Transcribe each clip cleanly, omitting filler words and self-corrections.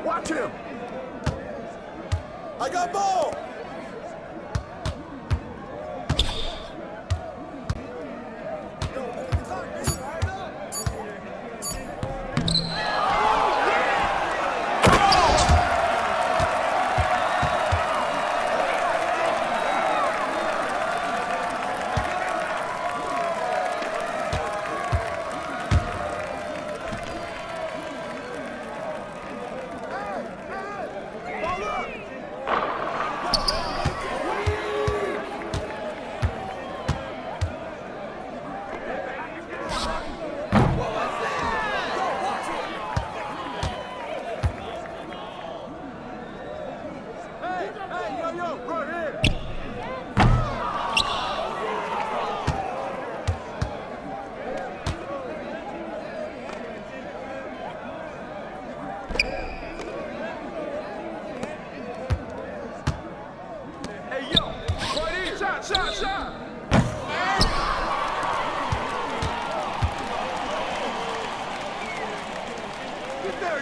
Watch him! I got ball! Shot!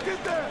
Get there!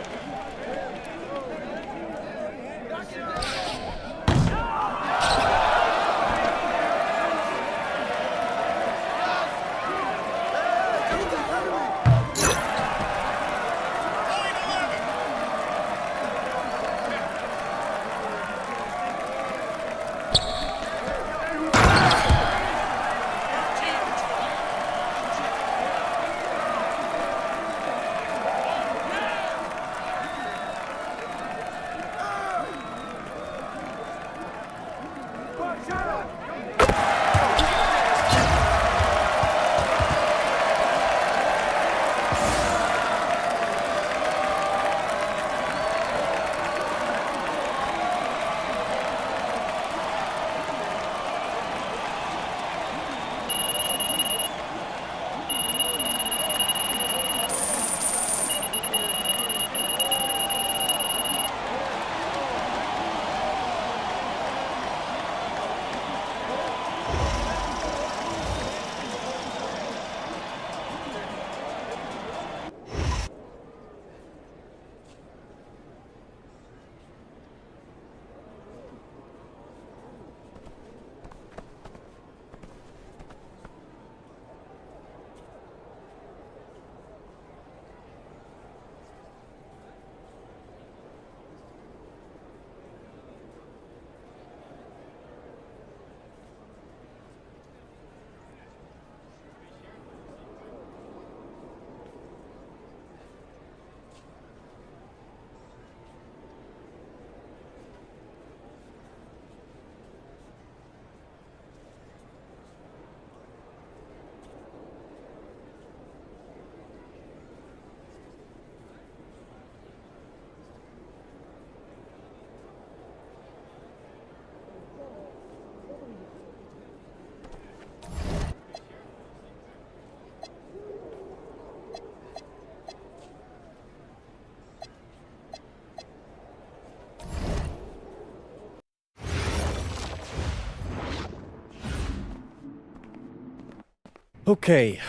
Okay,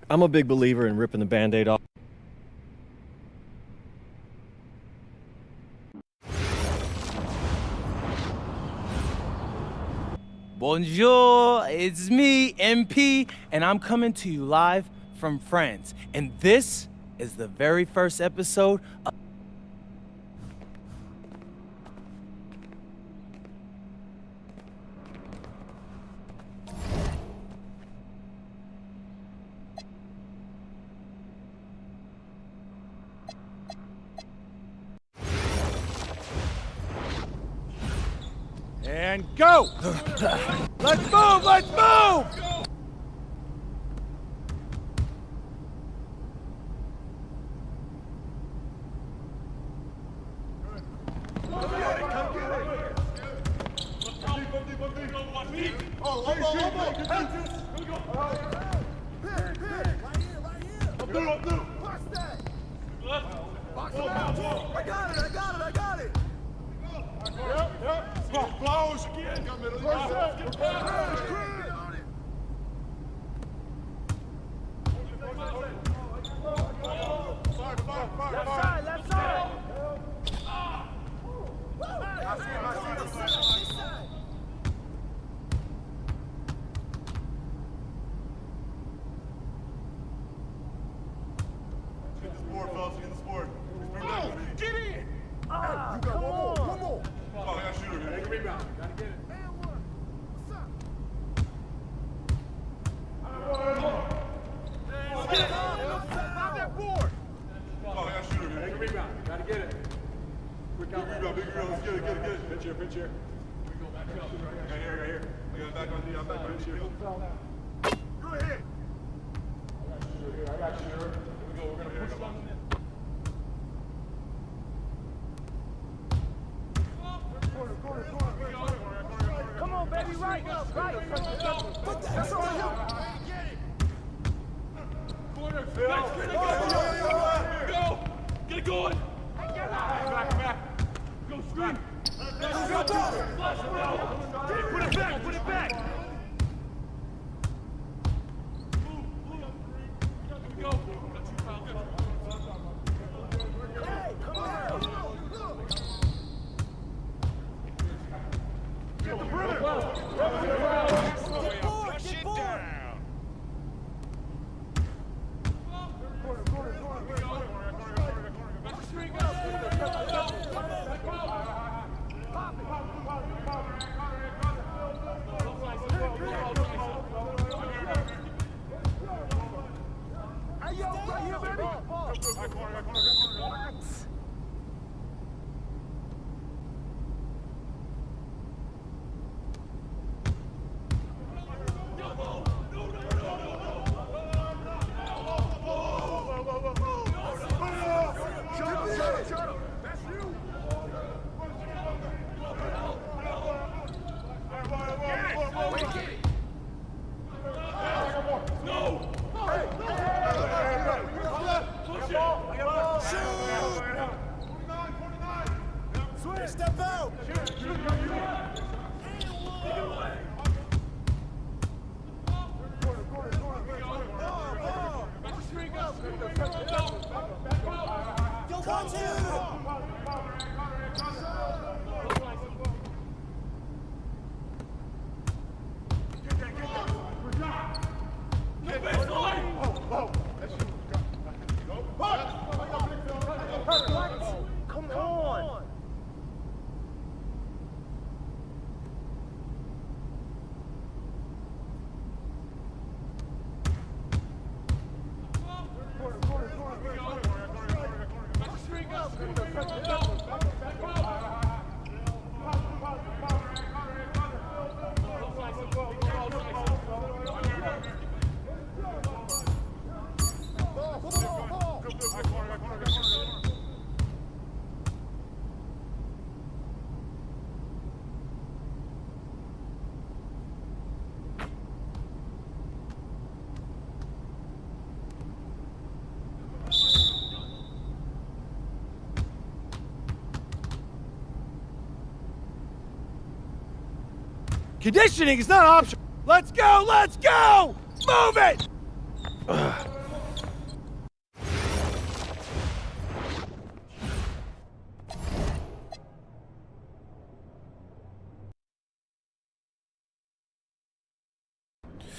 I'm a big believer in ripping the Band-Aid off. Bonjour, it's me, MP, and I'm coming to you live from France. And this is the very first episode of... And go! Let's move! Let's move! I got it! Blows again! Left side! Get in! Ah, come on! One more! Oh, I got a shooter here. Take a rebound. Gotta get it. And one. What's up? Stop that board! Oh, I got a shooter here. Take a rebound. Gotta get it. Quick out. Big rebound. Let's get it. Pitch here. Here we go. Back up. Right here. I got it back on D. I'm back on D. Go ahead. I got shooter. Here we go. We're gonna push on the net. Corner. Come on, baby, right. That's on you. Get it. Corner. Go. Get it going. Back. Go screen. Put it back. Go. Hey, come on. Get the perimeter! Push it down! Hey, yo, right here, baby! Step out! Come on! Conditioning is not optional. Let's go! Move it!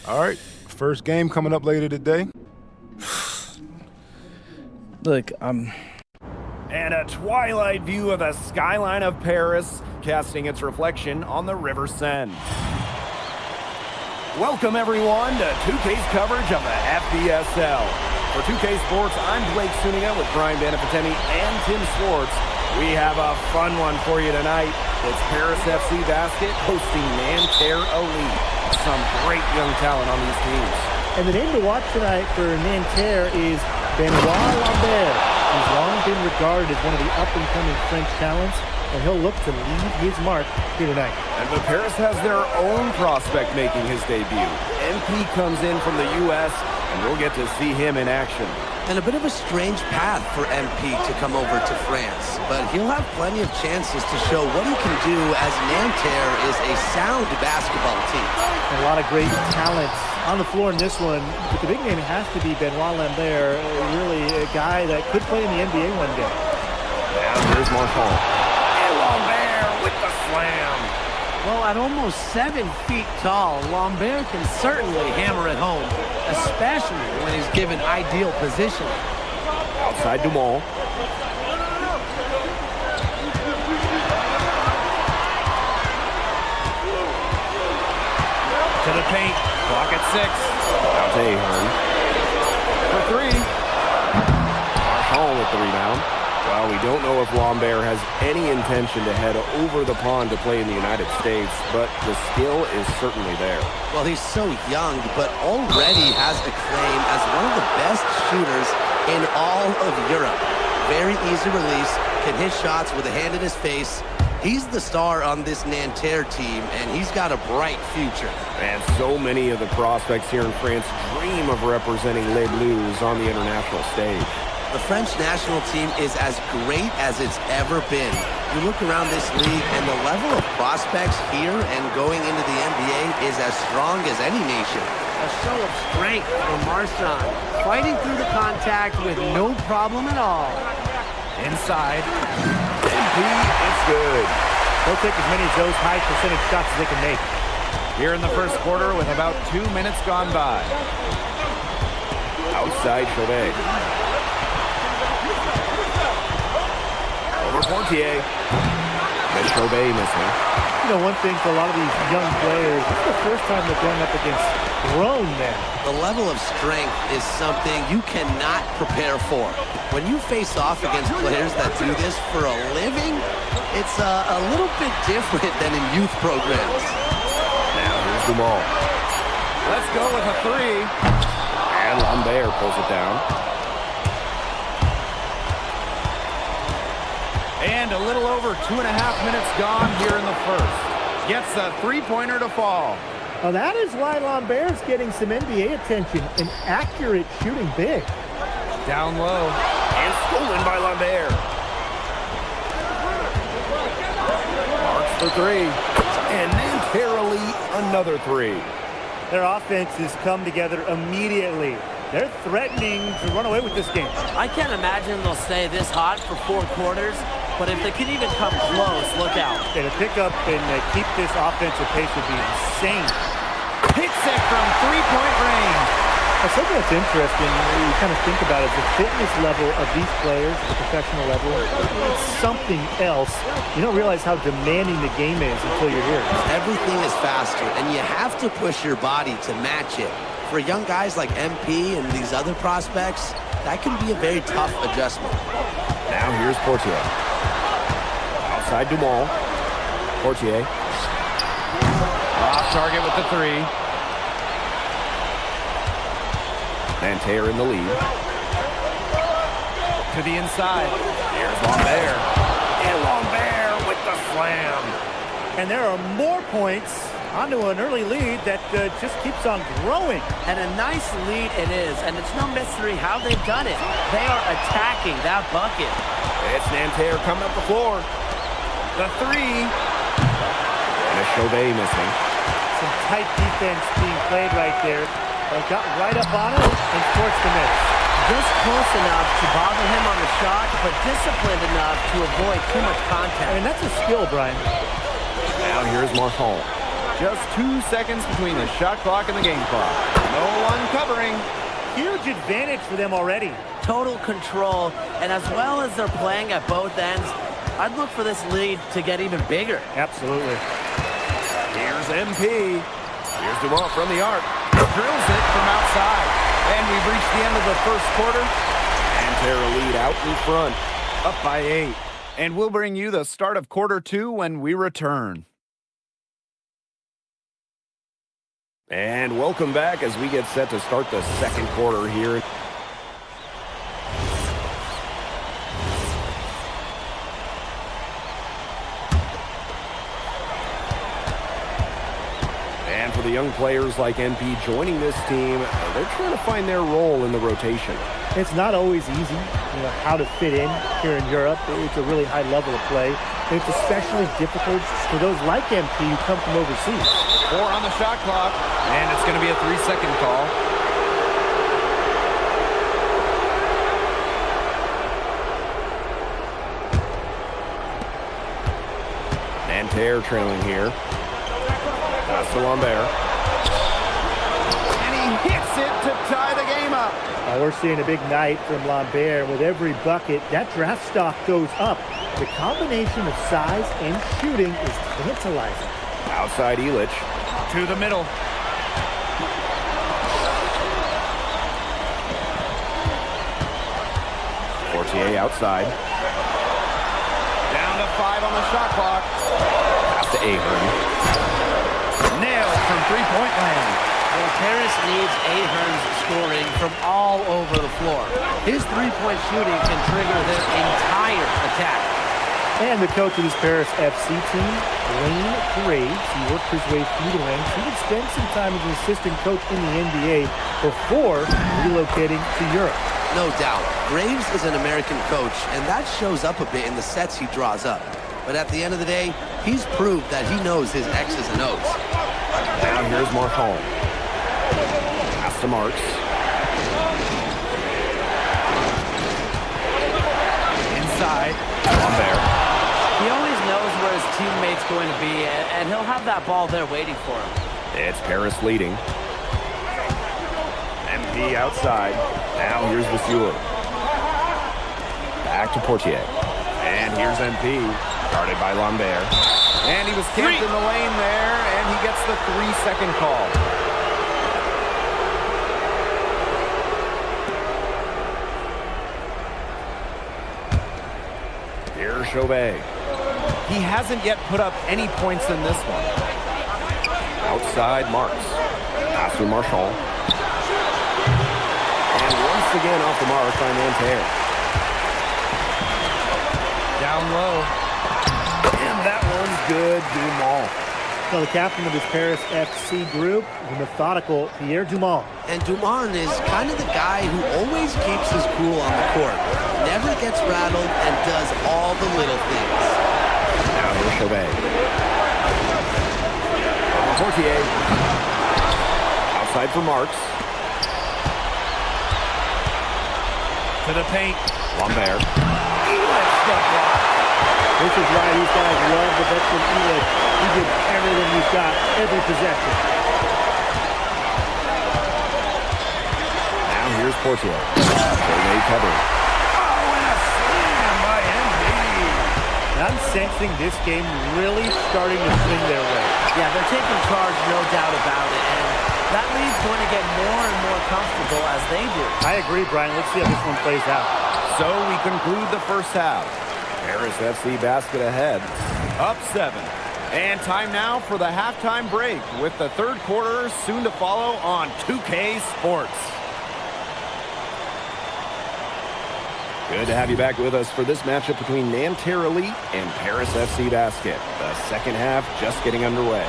All right, first game coming up later today. Look, And a twilight view of the skyline of Paris, casting its reflection on the River Seine. Welcome everyone to 2K's coverage of the FBSL. For 2K Sports, I'm Blake Suniga with Brian Banafitemi and Tim Swartz. We have a fun one for you tonight. It's Paris FC Basket hosting Nanterre Elite. Some great young talent on these teams. And the name to watch tonight for Nanterre is Benoit Lambert. He's long been regarded as one of the up-and-coming French talents, and he'll look to leave his mark here tonight. And but Paris has their own prospect making his debut. MP comes in from the U.S., and we'll get to see him in action. And a bit of a strange path for MP to come over to France, but he'll have plenty of chances to show what he can do as Nanterre is a sound basketball team. And a lot of great talent on the floor in this one, but the big name has to be Benoit Lambert, really a guy that could play in the NBA one day. Now here's Marchand. And Lambert with the slam. Well, at almost 7 feet tall, Lambert can certainly hammer it home, especially when he's given ideal positioning. Outside Dumont. To the paint. Clock at 6. Out to Ahern. For 3. Marchand with the rebound. Well, we don't know if Lambert has any intention to head over the pond to play in the United States, but the skill is certainly there. Well, he's so young, but already has a claim as one of the best shooters in all of Europe. Very easy release, can hit shots with a hand in his face. He's the star on this Nanterre team, and he's got a bright future. And so many of the prospects here in France dream of representing Les Bleus on the international stage. The French national team is as great as it's ever been. You look around this league, and the level of prospects here and going into the NBA is as strong as any nation. A show of strength from Marchand, fighting through the contact with no problem at all. Inside. MP, it's good. They'll take as many of those high percentage shots as they can make. Here in the first quarter with about 2 minutes gone by. Outside Chauvet. Over Portier. And Chauvet missing. You know, one thing for a lot of these young players, it's the first time they're going up against grown men. The level of strength is something you cannot prepare for. When you face off against players that do this for a living, it's a little bit different than in youth programs. Now here's Dumont. Let's go with a 3. And Lambert pulls it down. And a little over 2.5 minutes gone here in the first. Gets a three-pointer to fall. Well, that is why Lambert's getting some NBA attention. An accurate shooting big. Down low. And stolen by Lambert. Marks for 3. And Nanterre Elite another 3. Their offense has come together immediately. They're threatening to run away with this game. I can't imagine they'll stay this hot for 4 quarters, but if they can even come close, look out. Yeah, to pick up and keep this offensive pace would be insane. Hits it from 3-point range. Something that's interesting, you kind of think about it, the fitness level of these players at the professional level, it's something else. You don't realize how demanding the game is until you're here. Everything is faster, and you have to push your body to match it. For young guys like MP and these other prospects, that can be a very tough adjustment. Now here's Portier. Outside Dumont. Portier. Off target with the 3. Nanterre in the lead. To the inside. Here's Lambert. And Lambert with the slam. And there are more points onto an early lead that just keeps on growing. And a nice lead it is, and it's no mystery how they've done it. They are attacking that bucket. It's Nanterre coming up the floor. The 3. And a Chauvet missing. Some tight defense being played right there. Got right up on it and forced the miss. Just close enough to bother him on the shot, but disciplined enough to avoid too much contact. I mean, that's a skill, Brian. Now here's Marchand. Just 2 seconds between the shot clock and the game clock. No one covering. Huge advantage for them already. Total control, and as well as they're playing at both ends, I'd look for this lead to get even bigger. Absolutely. Here's MP. Here's Dumont from the arc. Drills it from outside. And we've reached the end of the first quarter. And Terra lead out in front, up by 8. And we'll bring you the start of quarter 2 when we return. And welcome back as we get set to start the second quarter here. And for the young players like MP joining this team, they're trying to find their role in the rotation. It's not always easy, how to fit in here in Europe. It's a really high level of play. And it's especially difficult for those like MP who come from overseas. 4 on the shot clock, and it's going to be a 3-second call. Nanterre trailing here. Pass to Lambert. And he hits it to tie the game up. We're seeing a big night from Lambert. With every bucket, that draft stock goes up. The combination of size and shooting is tantalizing. Outside Illich. To the middle. Fortier outside. Down to 5 on the shot clock. Pass to Ahern. Nailed from three-point land. Well, Paris needs Ahern's scoring from all over the floor. His three-point shooting can trigger their entire attack. And the coach of this Paris FC team, Wayne Graves, he worked his way through the ranks. He would spend some time as an assistant coach in the NBA before relocating to Europe. No doubt. Graves is an American coach, and that shows up a bit in the sets he draws up. But at the end of the day, he's proved that he knows his X's and O's. Now here's Marchand. Pass to Marks. Inside. Lambert. He always knows where his teammate's going to be, and he'll have that ball there waiting for him. It's Paris leading. MP outside. Now here's Vasseur. Back to Portier. And here's MP. Guarded by Lambert. And he was camped in the lane there, and he gets the 3-second call. Here's Chauvet. He hasn't yet put up any points in this one. Outside Marks. Pass to Marchand. And once again off the mark by Nanterre. Down low. And that one's good, Dumont. So the captain of this Paris FC group, the methodical Pierre Dumont. And Dumont is kind of the guy who always keeps his cool on the court. Never gets rattled and does all the little things. Now here's Chauvet. Portier. Outside for Marks. To the paint. Lambert. This is why these guys love the veteran Illich. He gives everything he's got, every possession. Now here's Portier. Chauvet covering. Oh, and a slam by MB. And I'm sensing this game really starting to swing their way. Yeah, they're taking charge, no doubt about it. And that lead's going to get more and more comfortable as they do. I agree, Brian. Let's see how this one plays out. So we conclude the first half. Paris FC basket ahead, up 7. And time now for the halftime break with the third quarter soon to follow on 2K Sports. Good to have you back with us for this matchup between Nanterre Elite and Paris FC Basket. The second half just getting underway.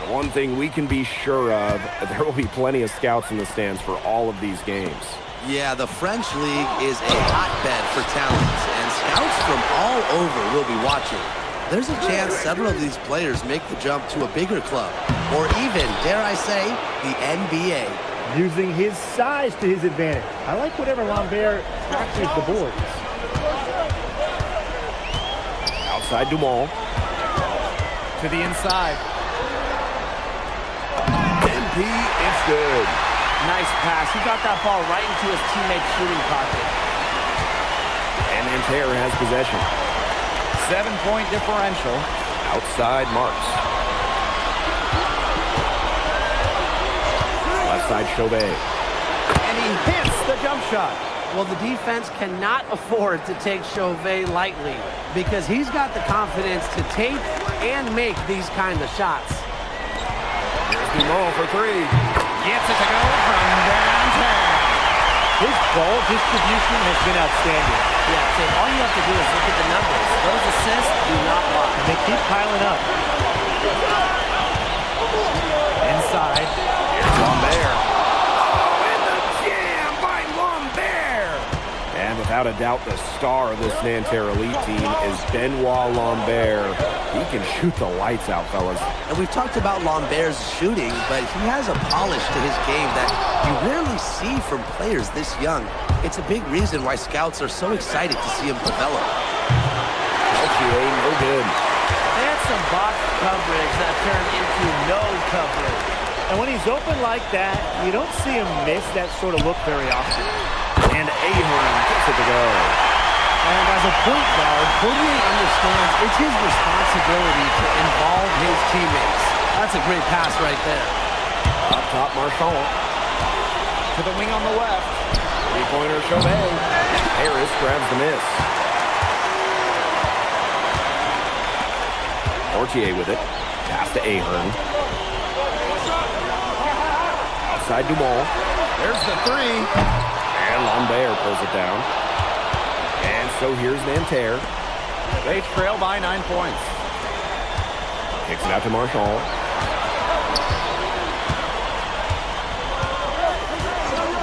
One thing we can be sure of, there will be plenty of scouts in the stands for all of these games. Yeah, the French League is a hotbed for talent, and scouts from all over will be watching. There's a chance several of these players make the jump to a bigger club, or even, dare I say, the NBA. Using his size to his advantage. I like whatever Lambert captures the boards. Outside Dumont. To the inside. MP, it's good. Nice pass. He got that ball right into his teammate's shooting pocket. And Nanterre has possession. 7-point differential. Outside Marks. Left side Chauvet. And he hits the jump shot. Well, the defense cannot afford to take Chauvet lightly because he's got the confidence to take and make these kind of shots. Here's Dumont for three. Gets it to go from downtown. His ball distribution has been outstanding. Yeah, so all you have to do is look at the numbers. Those assists do not lie. And they keep piling up. Inside. Here's Lambert. Oh, and the jam by Lambert. And without a doubt, the star of this Nanterre Elite team is Benoit Lambert. He can shoot the lights out, fellas. And we've talked about Lambert's shooting, but he has a polish to his game that you rarely see from players this young. It's a big reason why scouts are so excited to see him develop. Peltier, no good. They had some box coverage that turned into no coverage. And when he's open like that, you don't see him miss that sort of look very often. And Ahern gets it to go. And as a point guard, Poirier understands it's his responsibility to involve his teammates. That's a great pass right there. Up top, Marchand. To the wing on the left. Three-pointer Chauvet. Harris grabs the miss. Portier with it. Pass to Ahern. Outside Dumont. There's the three. And Lambert pulls it down. And so here's Nanterre. They trail by 9 points. Kicks it out to Marchand.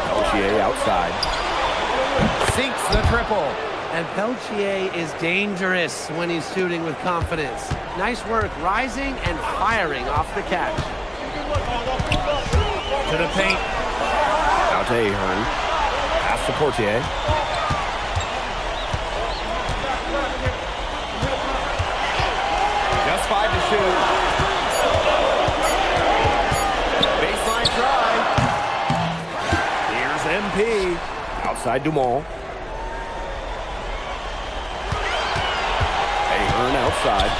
Peltier outside. Sinks the triple. And Peltier is dangerous when he's shooting with confidence. Nice work rising and firing off the catch. To the paint. Out to Ahern. Pass to Portier. Just 5 to shoot. Baseline try. Here's MP. Outside Dumont. Ahern outside.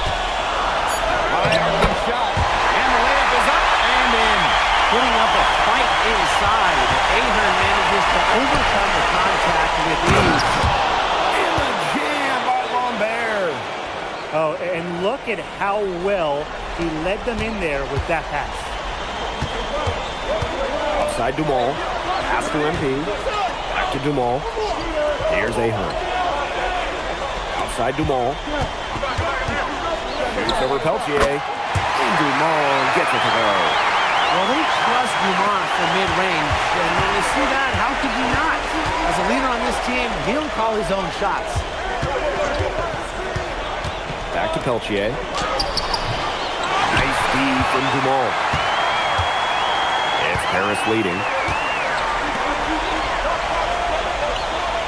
High arcing shot. And the layup is up and in. Putting up a fight inside. Ahern manages to overcome the contact with ease. In the jam by Lambert. Oh, and look at how well he led them in there with that pass. Outside Dumont. Pass to MP. Back to Dumont. Here's Ahern. Outside Dumont. Shoots over Peltier. And Dumont gets it to go. Well, they trust Dumont for mid-range, and when they see that, how could you not? As a leader on this team, he'll call his own shots. Back to Peltier. Nice D from Dumont. It's Paris leading.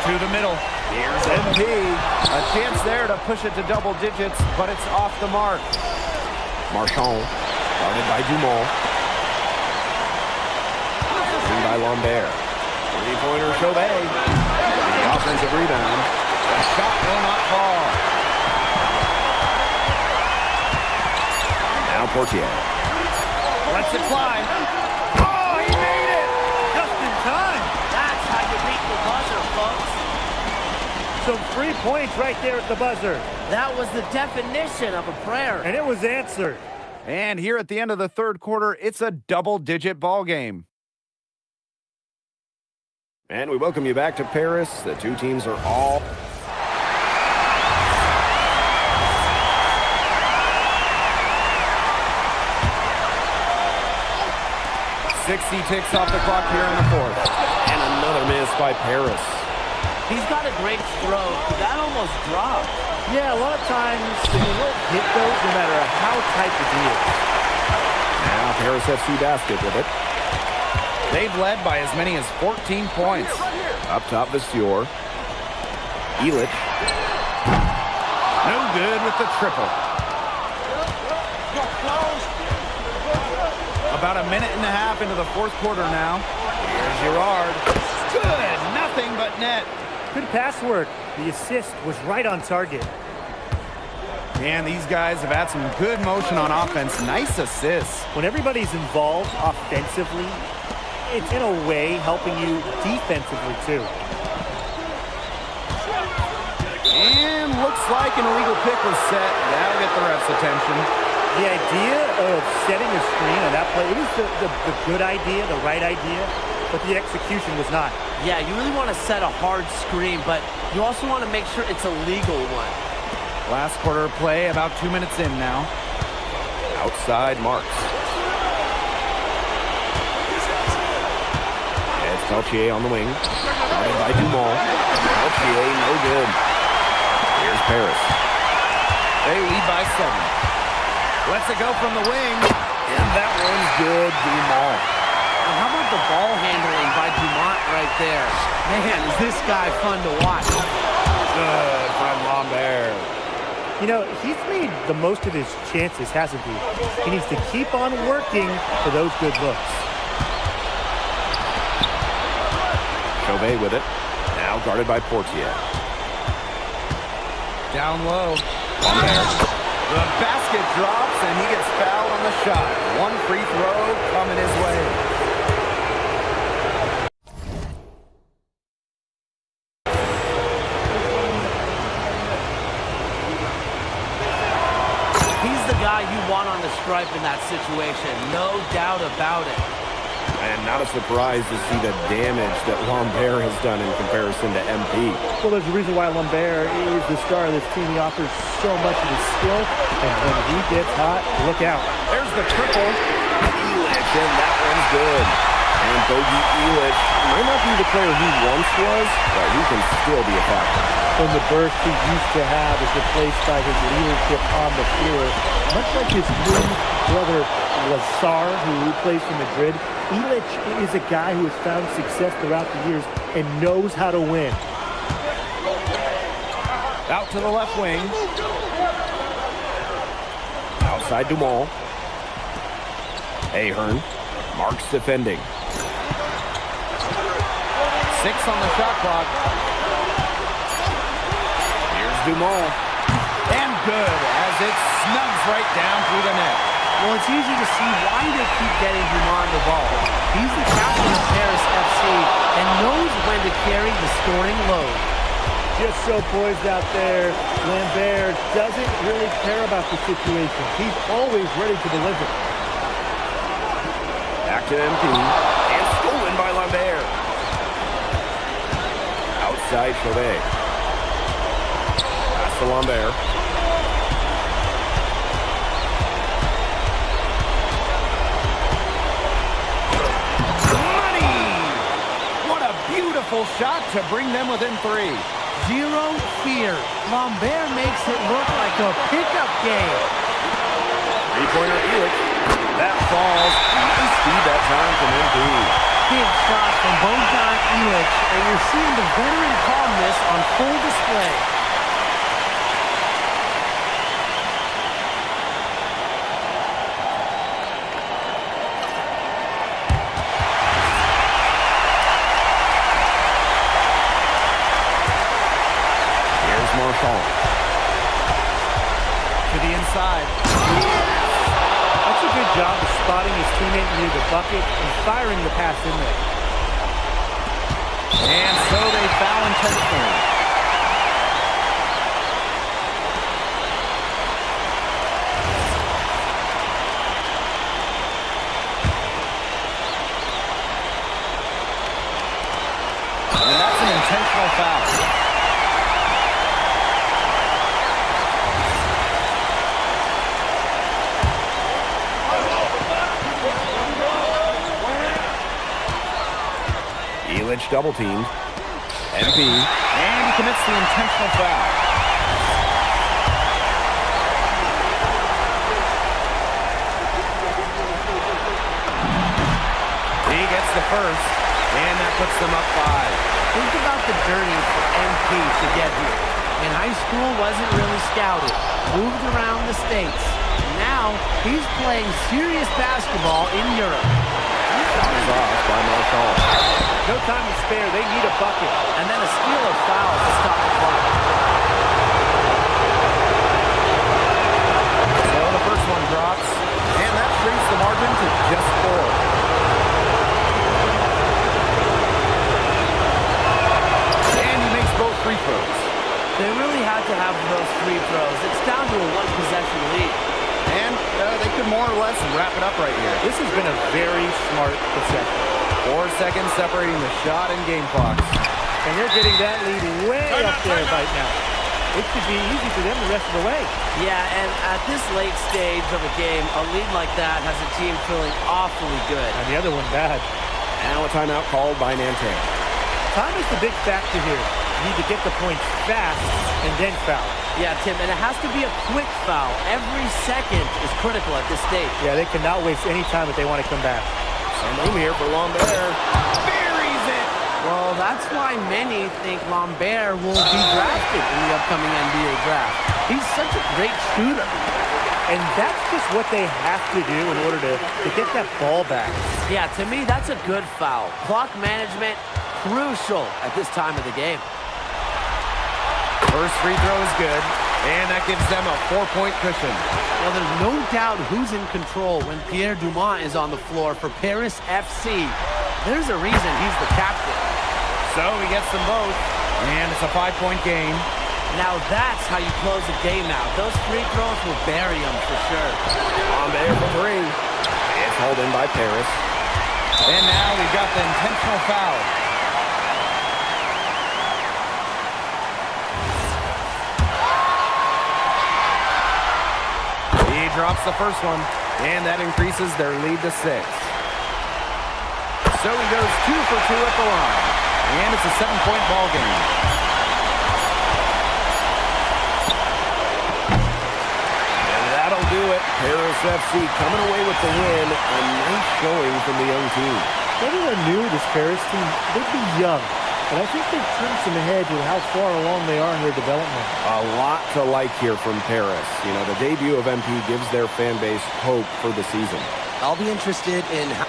To the middle. Here's MP. A chance there to push it to double digits, but it's off the mark. Marchand. Guarded by Dumont. In by Lambert. Three-pointer Chauvet. The offensive rebound. The shot will not fall. Now Portier. Lets it fly. Oh, he made it! Just in time. That's how you beat the buzzer, folks. So 3 points right there at the buzzer. That was the definition of a prayer. And it was answered. And here at the end of the third quarter, it's a double-digit ball game. And we welcome you back to Paris. The two teams are all... .60 ticks off the clock here in the fourth. And another miss by Paris. He's got a great stroke. That almost dropped. Yeah, a lot of times you won't hit those no matter how tight the D is. Now Paris FC basket with it. They've led by as many as 14 points. Up top, Vasseur. Elitch. No good with with the triple. About a minute and a half into the fourth quarter now. Here's Girard. Good, nothing but net. Good pass work. The assist was right on target. And these guys have had some good motion on offense. Nice assists. When everybody's involved offensively, it's in a way helping you defensively too. And looks like an illegal pick was set. That'll get the ref's attention. The idea of setting a screen on that play, it was the good idea, the right idea, but the execution was not. Yeah, you really want to set a hard screen, but you also want to make sure it's a legal one. Last quarter of play, about 2 minutes in now. Outside Marks. It's Peltier on the wing. Guarded by Dumont. Peltier, no good. Here's Paris. They lead by 7. Lets it go from the wing. And that one's good, Dumont. Now, how about the ball handling by Dumont right there? Man, is this guy fun to watch. Good from Lambert. You know, he's made the most of his chances, hasn't he? He needs to keep on working for those good looks. Chauvet with it. Now guarded by Portier. Down low. Lambert. The basket drops and he gets fouled on the shot. One free throw coming his way. Guy you want on the stripe in that situation, no doubt about it. And not a surprise to see the damage that Lambert has done in comparison to MP. Well, there's a reason why Lambert is the star of this team. He offers so much of his skill, and when he gets hot, look out. There's the triple. Illich, and that one's good. And Bogey Illich might not be the player he once was, but he can still be a factor. And the burst he used to have is replaced by his leadership on the floor. Much like his twin brother Lazar, who plays for Madrid, Illich is a guy who has found success throughout the years and knows how to win. Out to the left wing. Outside Dumont. Ahern. Marks defending. 6 on the shot clock. Here's Dumont. And good as it snugs right down through the net. Well, it's easy to see why they keep getting Dumont the ball. He's the captain of Paris FC and knows when to carry the scoring load. Just so poised out there. Lambert doesn't really care about the situation. He's always ready to deliver. Back to MP. And stolen by Lambert. Outside Chauvet. Pass to Lambert. Beautiful shot to bring them within 3. Zero fear. Lambert makes it look like a pickup game. Three-pointer Illich. That falls. Nice feed that time from MP. Big shot from Bogdan Illich, and you're seeing the veteran calmness on full display. To the inside. That's a good job of spotting his teammate near the bucket and firing the pass in there. And so they foul intentionally. And that's an intentional foul. Illich double-teamed. MP. And he commits the intentional foul. He gets the first, and that puts them up 5. Think about the journey for MP to get here. In high school, wasn't really scouted. Moved around the States. Now, he's playing serious basketball in Europe. Shot is off by Marshall. No time to spare. They need a bucket. And then a steal of fouls to stop the clock. So the first one drops, and that shrinks the margin to just 4. And he makes both free throws. They really had to have those free throws. It's down to a one-possession lead. And they could more or less wrap it up right here. This has been a very smart possession. 4 seconds separating the shot and game clocks. And they're getting that lead way up there right now. It should be easy for them the rest of the way. Yeah, and at this late stage of a game, a lead like that has a team feeling awfully good. And the other one bad. Now a timeout called by Nantan. Time is the big factor here. You need to get the points fast and then foul. Yeah, Tim, and it has to be a quick foul. Every second is critical at this stage. Yeah, they cannot waste any time if they want to come back. Some room here for Lambert. Buries it! Well, that's why many think Lambert will be drafted in the upcoming NBA draft. He's such a great shooter. And that's just what they have to do in order to get that ball back. Yeah, to me, that's a good foul. Clock management, crucial at this time of the game. First free throw is good, and that gives them a 4-point cushion. Well, there's no doubt who's in control when Pierre Dumont is on the floor for Paris FC. There's a reason he's the captain. So he gets them both, and it's a 5-point game. Now that's how you close a game out. Those free throws will bury them for sure. Lambert for 3. It's hauled in by Paris. And now we've got the intentional foul. He drops the first one, and that increases their lead to 6. So he goes 2 for 2 at the line, and it's a 7-point ball game. And that'll do it. Paris FC coming away with the win. A nice showing from the young team. Everyone knew this Paris team, they'd be young. But I think they've turned some ahead with how far along they are in their development. A lot to like here from Paris. You know, the debut of MP gives their fan base hope for the season. I'll be interested in how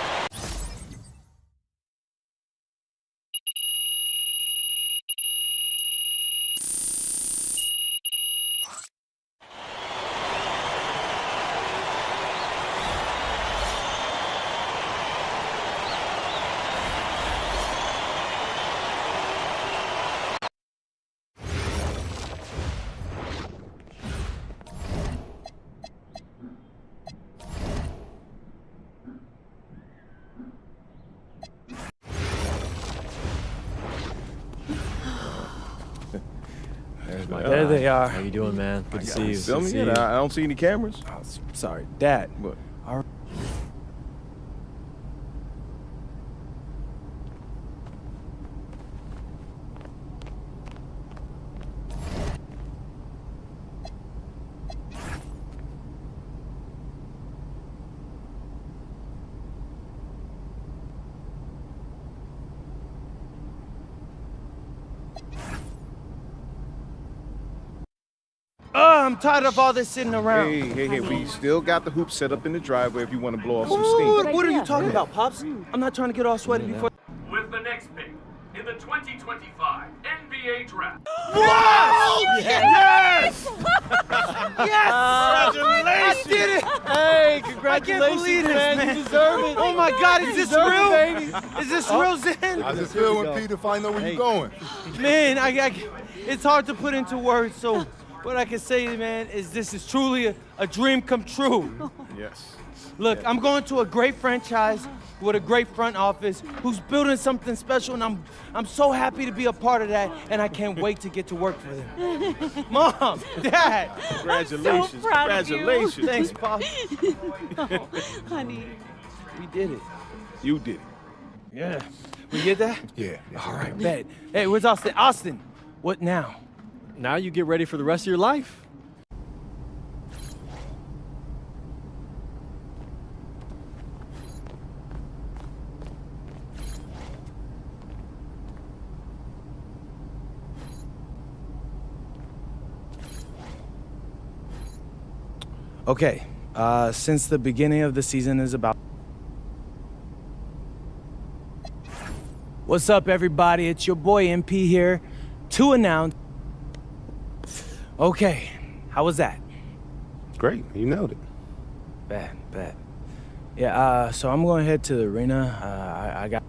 There they are. How you doing, man? Good to see you. Feel Good to me? see And you. I don't see any cameras. Oh, sorry, Dad. What? Oh, I'm tired of all this sitting around. Hey, we still got the hoop set up in the driveway if you want to blow off some Ooh, steam. what are you talking about, Pops? I'm not trying to get all sweaty before. With the next pick in the 2025 NBA Draft. Yes! Yes! Congratulations! I did it! Hey, I can't congratulations, believe this, man. You deserve it. Oh my God, is this deserve real? it, baby. Is this real, Zen? How's it feel when Peter find out where you going? Man, it's hard to put into words. So what I can say, man, is this is truly a dream come true. Yes. Look, I'm going to a great franchise with a great front office who's building something special, and I'm so happy to be a part of that, and I can't wait to get to work for them. Mom, Dad, Congratulations. so proud of you. Congratulations. thanks, Pop. Oh, honey. We did it. You did it. Yeah. We did that? Yeah. All right, bet. Hey, where's Austin? Austin, what now? Now you get ready for the rest of your life. Okay, since the beginning of the season is about... What's up, everybody? It's your boy MP here to announce... Okay, how was that? Great, you nailed it. Bad. Yeah, so I'm going to head to the arena. I got...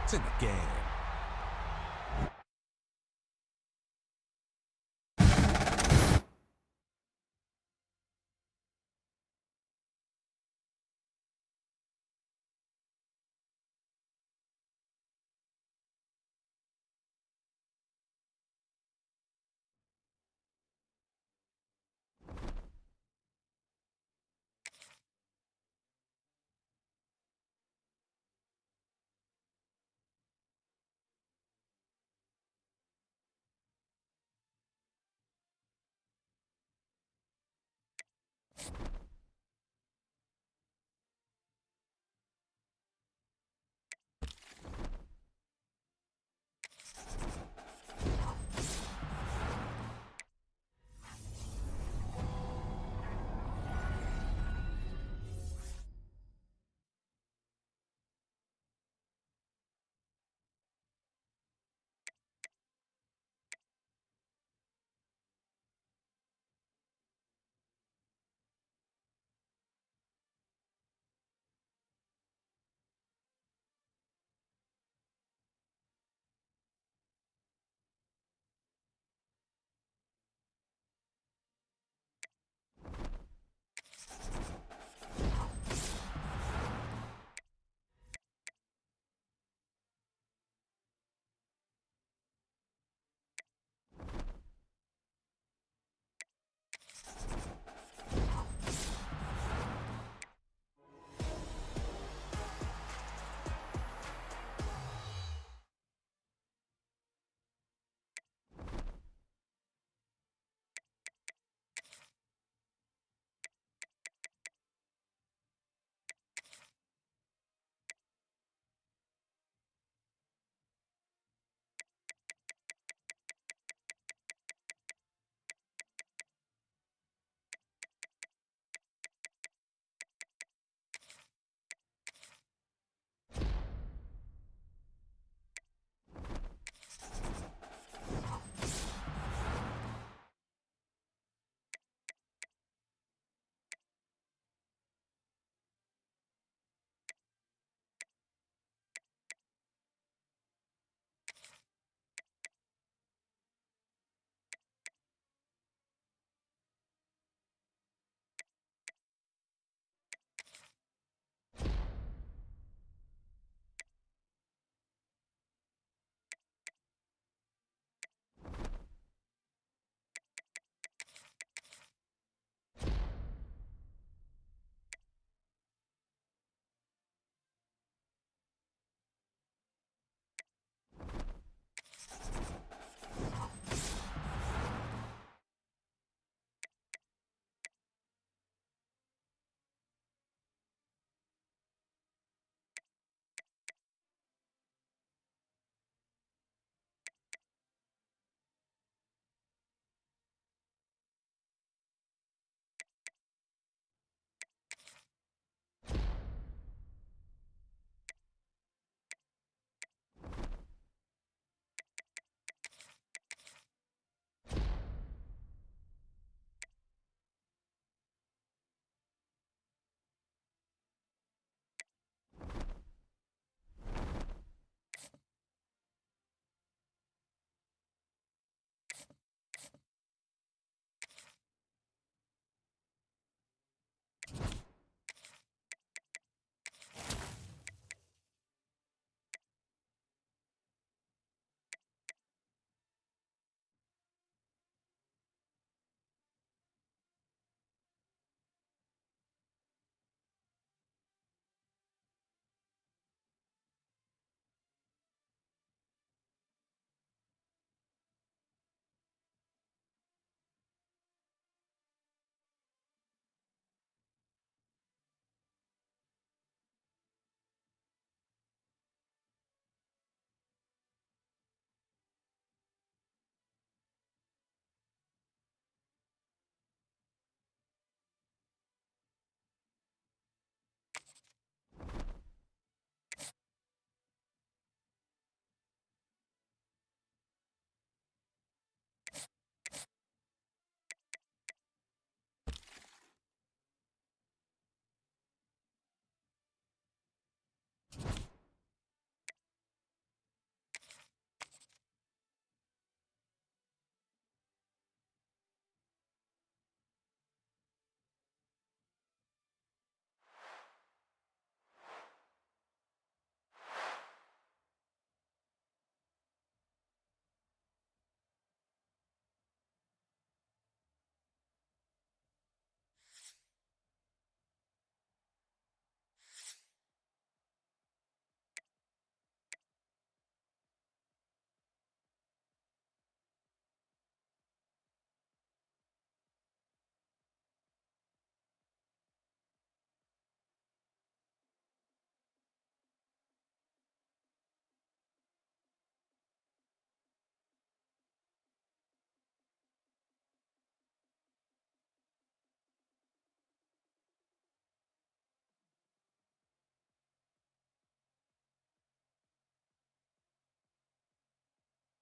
It's in the game.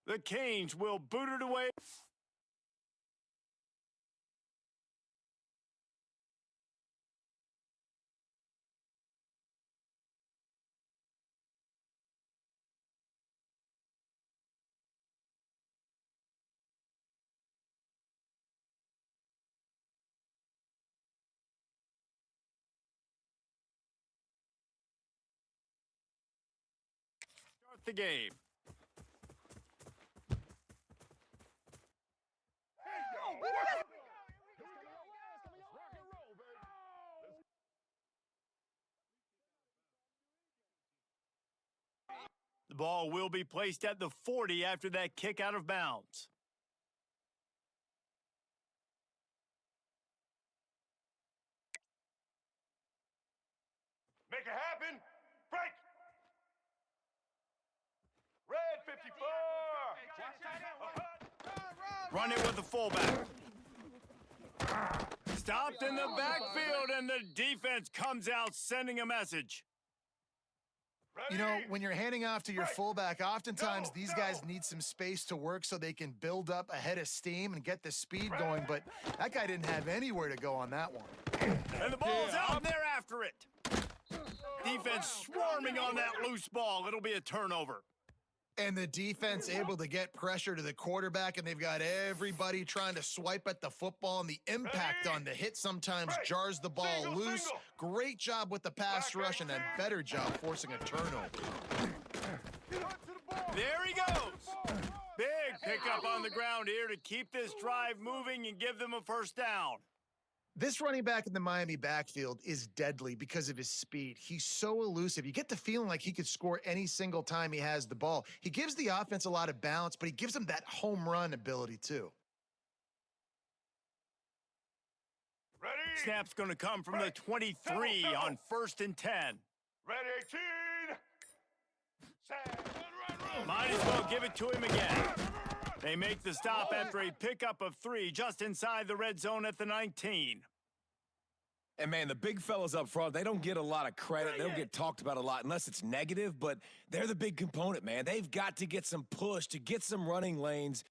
The Canes will boot it away. Start the game. The ball will be placed at the 40 after that kick out of bounds. Make it happen. Break. Red 54. Run it with the fullback. Stopped in the backfield, and the defense comes out sending a message. You know, when you're handing off to your fullback, oftentimes these guys need some space to work so they can build up a head of steam and get the speed going, but that guy didn't have anywhere to go on that one. And the ball's out, and they're after it. Defense swarming on that loose ball. It'll be a turnover. And the defense able to get pressure to the quarterback, and they've got everybody trying to swipe at the football, and the impact on the hit sometimes jars the ball loose. Great job with the pass rush, and a better job forcing a turnover. There he goes. Big pickup on the ground here to keep this drive moving and give them a first down. This running back in the Miami backfield is deadly because of his speed. He's so elusive. You get the feeling like he could score any single time he has the ball. He gives the offense a lot of balance, but he gives them that home run ability too. Ready? Snap's going to come from the 23 on 1st and 10. Ready, 18. Might as well give it to him again. They make the stop after a pickup of 3 just inside the red zone at the 19. And, man, the big fellas up front, they don't get a lot of credit. They don't get talked about a lot unless it's negative, but they're the big component, man. They've got to get some push to get some running lanes.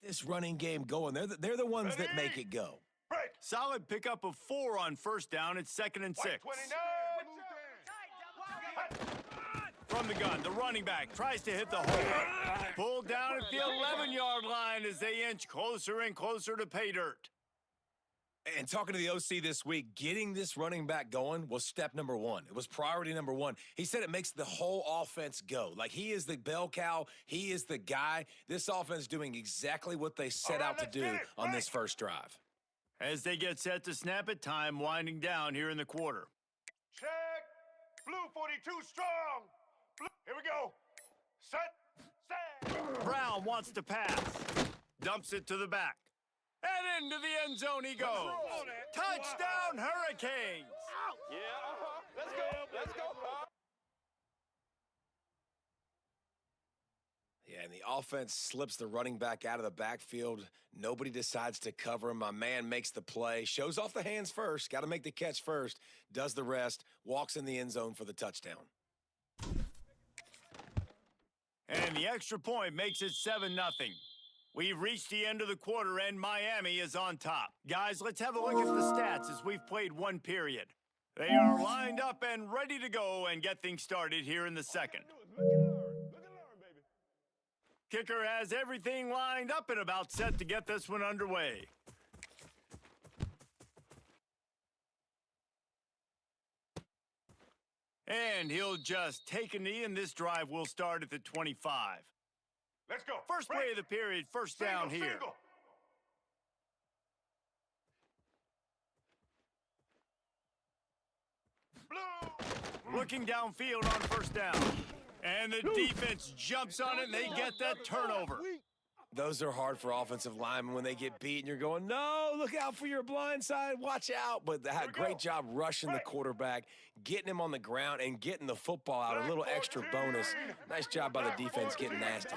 This running game going. They're the ones that make it go. Break. Solid pickup of 4 on 1st down. It's 2nd and 6. 29. From the gun, the running back tries to hit the hole. Pulled down at the 11-yard line as they inch closer and closer to pay dirt. And talking to the OC this week, getting this running back going was step number 1. It was priority number 1. He said it makes the whole offense go. Like, he is the bell cow. He is the guy. This offense doing exactly what they set out to do on this first drive. As they get set to snap it, time winding down here in the quarter. Check. Blue 42 strong. Here we go. Set. Brown wants to pass. Dumps it to the back. And into the end zone he goes. Touchdown, Hurricanes! Yeah, let's go. Let's go. Yeah, and the offense slips the running back out of the backfield. Nobody decides to cover him. My man makes the play, shows off the hands first, got to make the catch first, does the rest, walks in the end zone for the touchdown. And the extra point makes it 7-0. We've reached the end of the quarter, and Miami is on top. Guys, let's have a look at the stats as we've played one period. They are lined up and ready to go and get things started here in the second. Kicker has everything lined up and about set to get this one underway. And he'll just take a knee, and this drive will start at the 25. Let's go. First play of the period, first down here. Single. Blue. Looking downfield on first down. And the defense jumps on it, and they get that turnover. Those are hard for offensive linemen when they get beat, and you're going, no, look out for your blind side, watch out. But they had a great job rushing the quarterback, getting him on the ground, and getting the football out, a little extra bonus. Nice job by the defense getting nasty.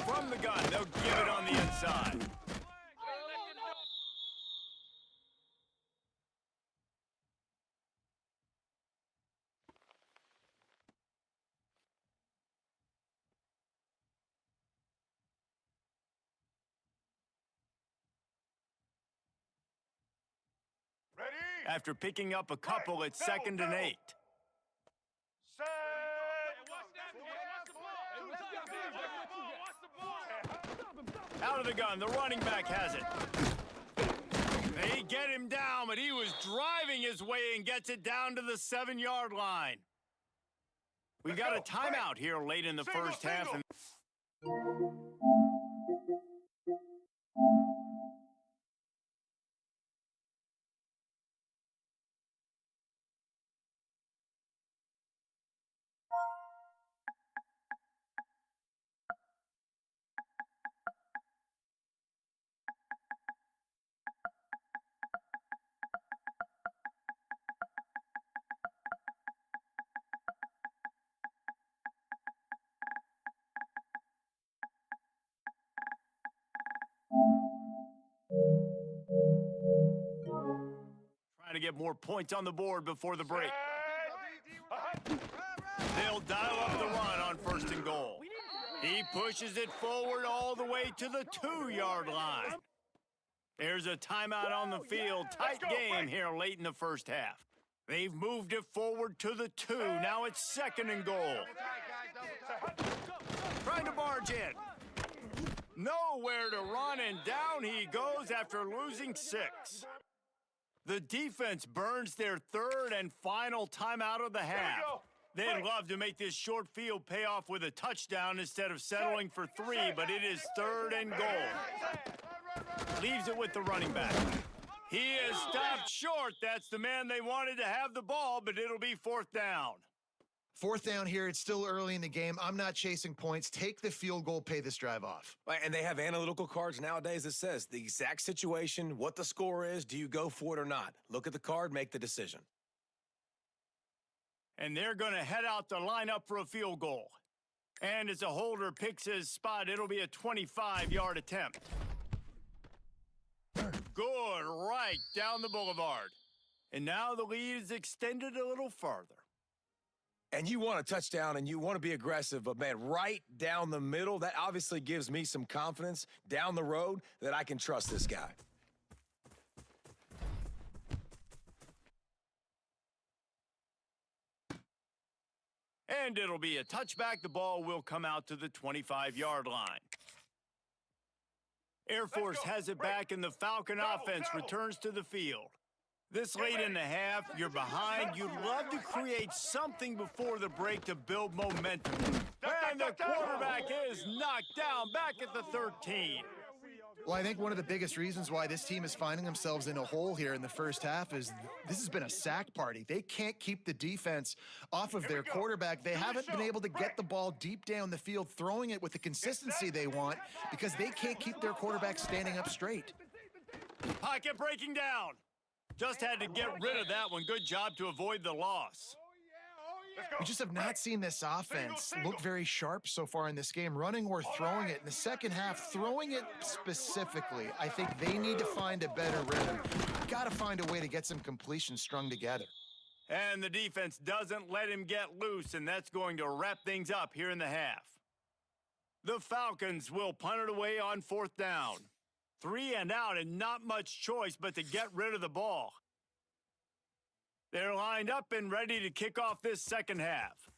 From the gun, they'll give it on the inside. Ready? After picking up a couple, it's 2nd and 8. Set. Out of the gun, the running back has it. They get him down, but he was driving his way and gets it down to the 7-yard line. We got a timeout here late in the first half. And trying to get more points on the board before the break. They'll dial up the run on 1st and goal. He pushes it forward all the way to the 2-yard line. There's a timeout on the field. Tight game here late in the first half. They've moved it forward to the 2. Now it's 2nd and goal. Trying to barge in. Nowhere to run, and down he goes after losing 6. The defense burns their 3rd and final timeout of the half. They'd love to make this short field pay off with a touchdown instead of settling for 3, but it is 3rd and goal. Leaves it with the running back. He is stopped short. That's the man they wanted to have the ball, but it'll be 4th down. 4th down here. It's still early in the game. I'm not chasing points. Take the field goal, pay this drive off. And they have analytical cards nowadays that says the exact situation, what the score is, do you go for it or not? Look at the card, make the decision. And they're going to head out to line up for a field goal. And as a holder picks his spot, it'll be a 25-yard attempt. Good, right down the boulevard. And now the lead is extended a little further. And you want a touchdown and you want to be aggressive, but man, right down the middle, that obviously gives me some confidence down the road that I can trust this guy. And it'll be a touchback. The ball will come out to the 25-yard line. Air Force has it back, and the Falcon offense returns to the field. This late in the half, you're behind. You'd love to create something before the break to build momentum. And the quarterback is knocked down back at the 13. Well, I think one of the biggest reasons why this team is finding themselves in a hole here in the first half is this has been a sack party. They can't keep the defense off of their quarterback. They haven't been able to get the ball deep down the field, throwing it with the consistency they want because they can't keep their quarterback standing up straight. Pocket breaking down. Just had to get rid of that one. Good job to avoid the loss. We just have not seen this offense look very sharp so far in this game, running or throwing it. In the second half, throwing it specifically, I think they need to find a better rhythm. Got to find a way to get some completions strung together. And the defense doesn't let him get loose, and that's going to wrap things up here in the half. The Falcons will punt it away on 4th down. 3 and out, and not much choice but to get rid of the ball. They're lined up and ready to kick off this second half.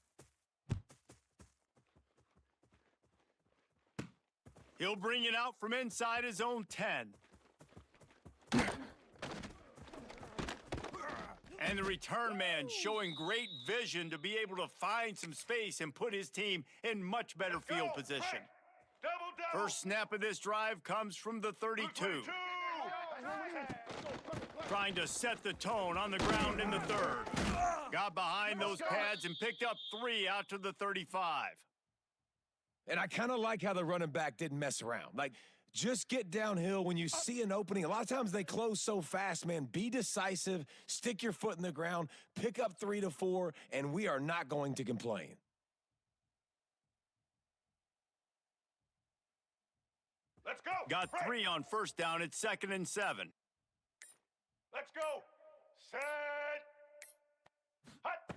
He'll bring it out from inside his own 10. And the return man showing great vision to be able to find some space and put his team in much better field position. First snap of this drive comes from the 32. Trying to set the tone on the ground in the 3rd. Got behind those pads and picked up 3 out to the 35. And I kind of like how the running back didn't mess around. Like, just get downhill when you see an opening. A lot of times they close so fast, man. Be decisive, stick your foot in the ground, pick up 3 to 4, and we are not going to complain. Let's go. Got 3 on 1st down. It's 2nd and 7. Let's go. Set. Hut.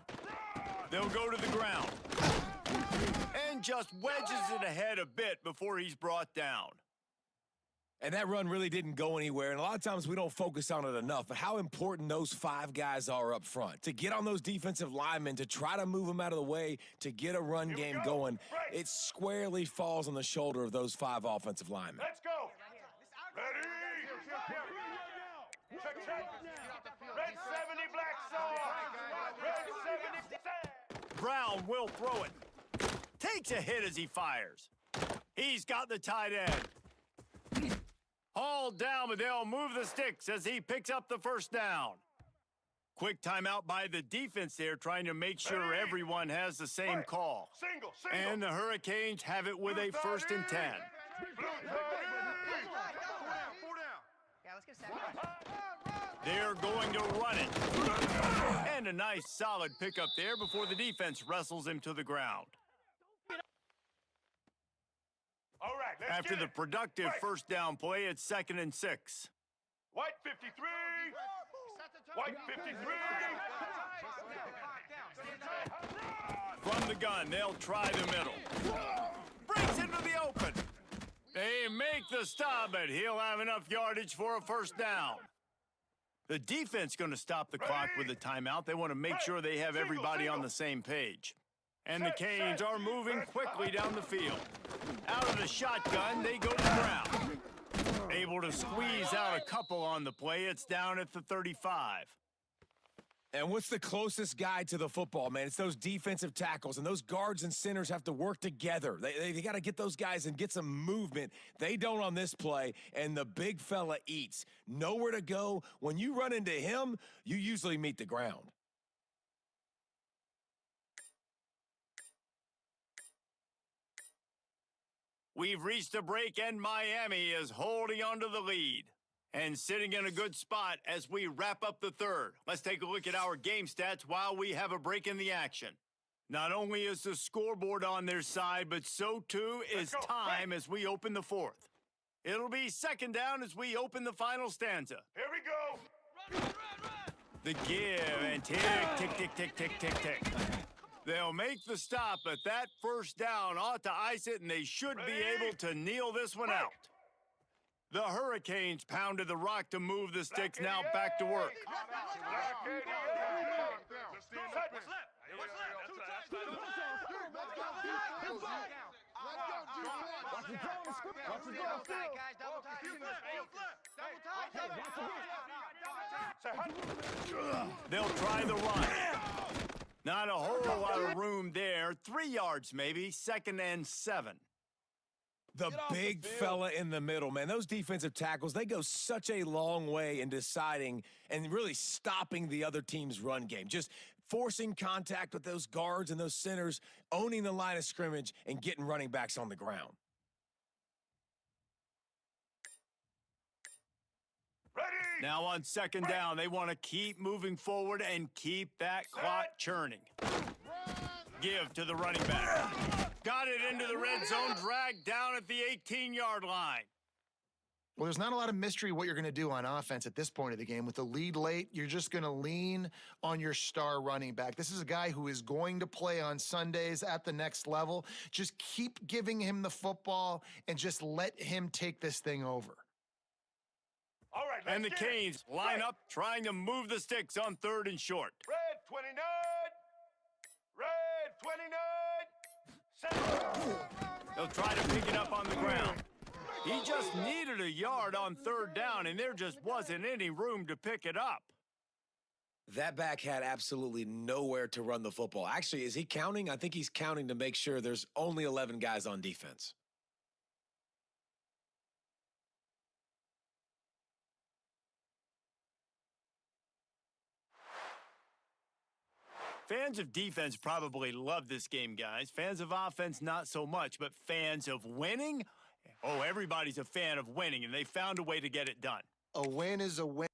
They'll go to the ground. And just wedges it ahead a bit before he's brought down. And that run really didn't go anywhere, and a lot of times we don't focus on it enough, but how important those 5 guys are up front. To get on those defensive linemen, to try to move them out of the way, to get a run game going, it squarely falls on the shoulder of those 5 offensive linemen. Let's go. Ready. Check. Red 70, black song. Red 70. Brown will throw it. Takes a hit as he fires. He's got the tight end. Hauled down, but they'll move the sticks as he picks up the 1st down. Quick timeout by the defense there, trying to make sure everyone has the same call. Single. And the Hurricanes have it with a 1st and 10. 4 down. Yeah, let's get a sack. They're going to run it. And a nice solid pickup there before the defense wrestles him to the ground. All right, let's After the productive 1st down play, it's 2nd and 6. White 53. White 53. From the gun, they'll try the middle. Breaks into the open. They make the stop, but he'll have enough yardage for a 1st down. The defense going to stop the clock with a timeout. They want to make sure they have everybody on the same page. And the Canes are moving quickly down the field. Out of the shotgun, they go to the ground. Able to squeeze out a couple on the play. It's down at the 35. And what's the closest guy to the football, man? It's those defensive tackles, and those guards and centers have to work together. They got to get those guys and get some movement. They don't on this play, and the big fella eats. Nowhere to go. When you run into him, you usually meet the ground. We've reached a break, and Miami is holding on to the lead and sitting in a good spot as we wrap up the 3rd. Let's take a look at our game stats while we have a break in the action. Not only is the scoreboard on their side, but so too is time as we open the 4th. It'll be 2nd down as we open the final stanza. Here we go. The give and tick, tick, tick, tick, tick, tick, tick. They'll make the stop, but that 1st down ought to ice it, and they should be able to kneel this one out. The Hurricanes pounded the rock to move the sticks, now back to work. They'll try the run. Not a whole lot of room there. 3 yards maybe, 2nd and 7. The big fella in the middle, man. Those defensive tackles, they go such a long way in deciding and really stopping the other team's run game. Just forcing contact with those guards and those centers, owning the line of scrimmage, and getting running backs on the ground. Now on second down, they want to keep moving forward and keep that clock churning. Give to the running back. Got it into the red zone, dragged down at the 18-yard line. Well, there's not a lot of mystery what you're going to do on offense at this point of the game. With the lead late, you're just going to lean on your star running back. This is a guy who is going to play on Sundays at the next level. Just keep giving him the football and just let him take this thing over. All right, And the Canes line up, trying to move the sticks on 3rd and short. Red 29. Red 29. They'll try to pick it up on the ground. He just needed a yard on 3rd down, and there just wasn't any room to pick it up. That back had absolutely nowhere to run the football. Actually, is he counting? I think he's counting to make sure there's only 11 guys on defense. Fans of defense probably love this game, guys. Fans of offense, not so much. But fans of winning? Oh, everybody's a fan of winning, and they found a way to get it done. A win is a win.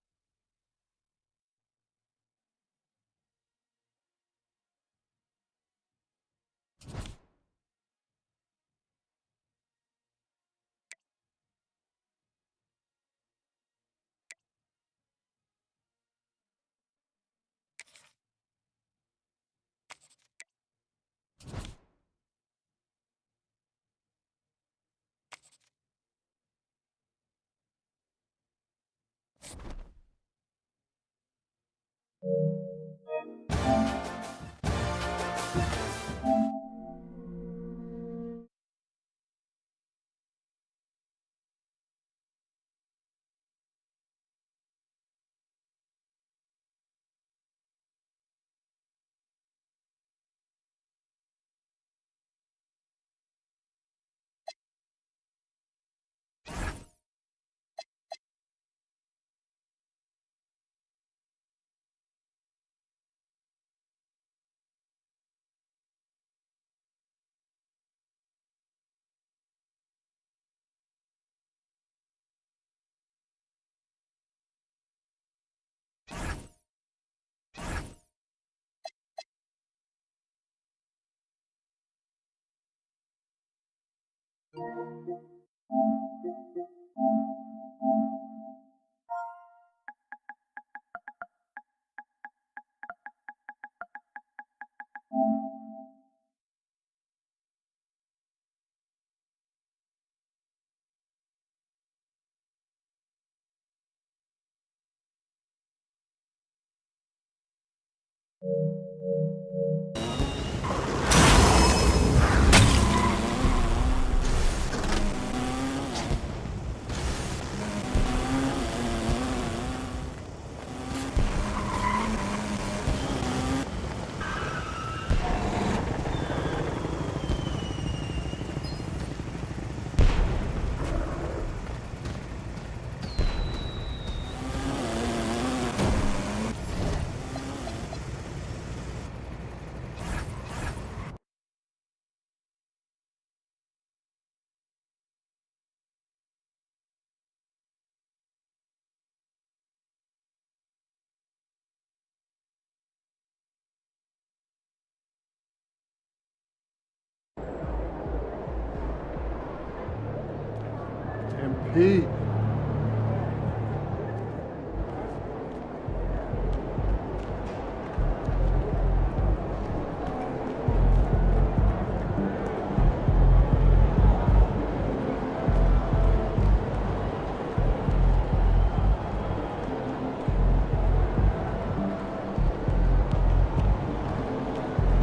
Pete.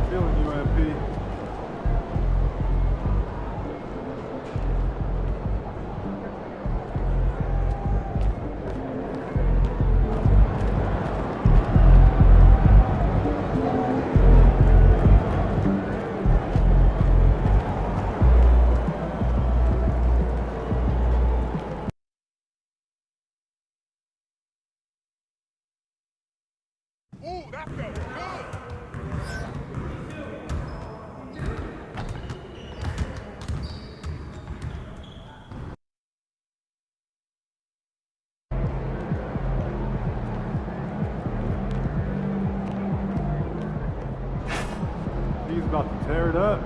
Feeling you, MP. he's about to tear it up.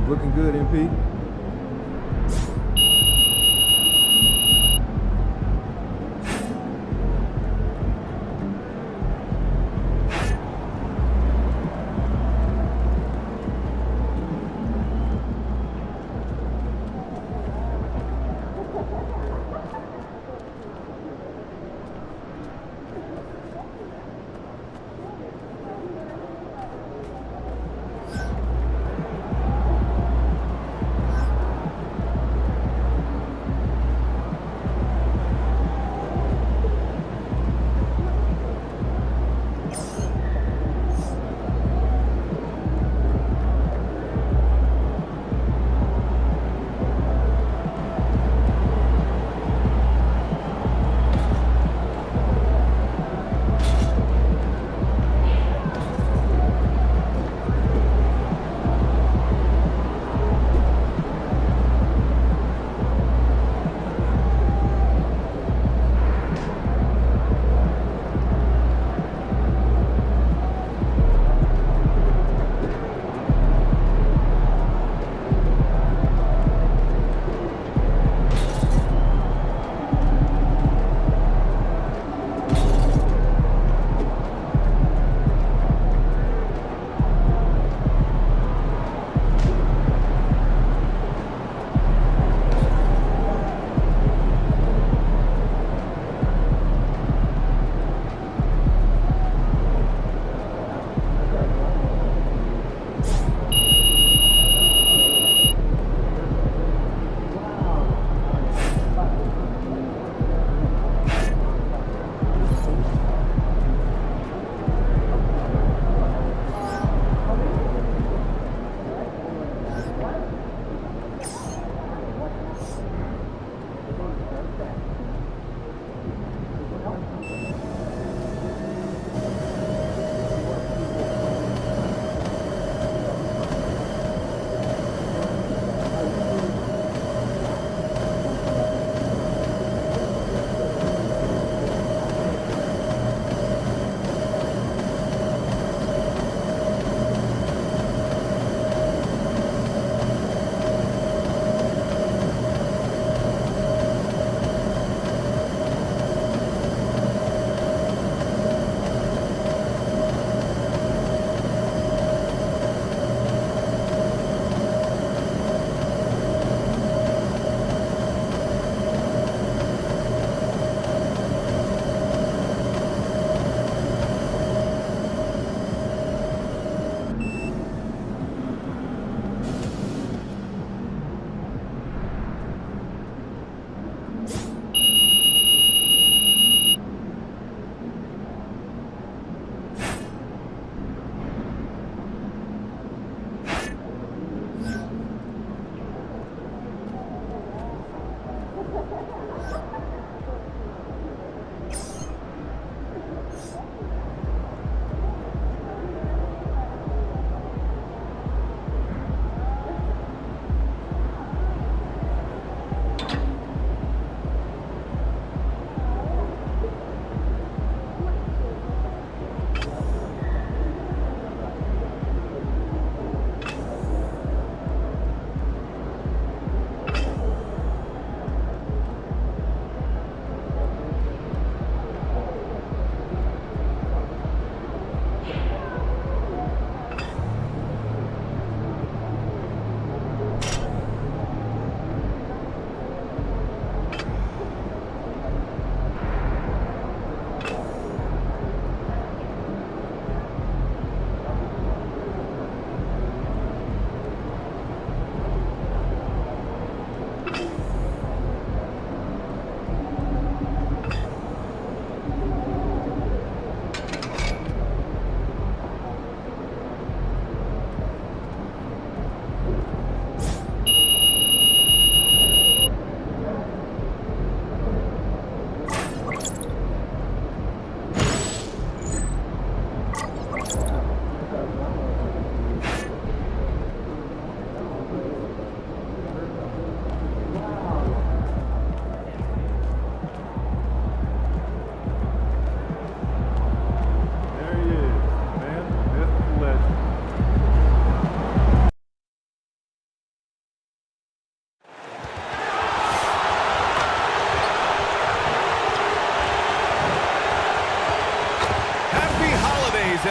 Looking good, MP.